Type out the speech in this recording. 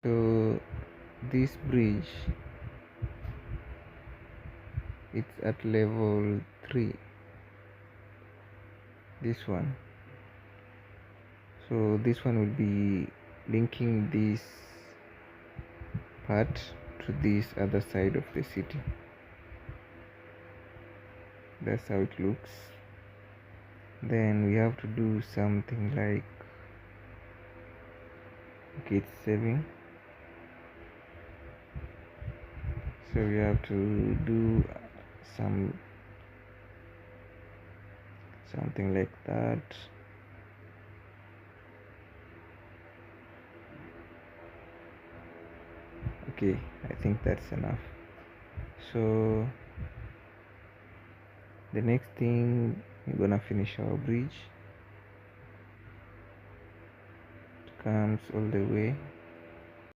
So this bridge, it's at level 3, this one. So this one will be linking this part to this other side of the city. That's how it looks. Then we have to do something like, okay, it's saving, so we have to do something like that. Okay, I think that's enough. So the next thing, we're gonna finish our bridge. It comes all the way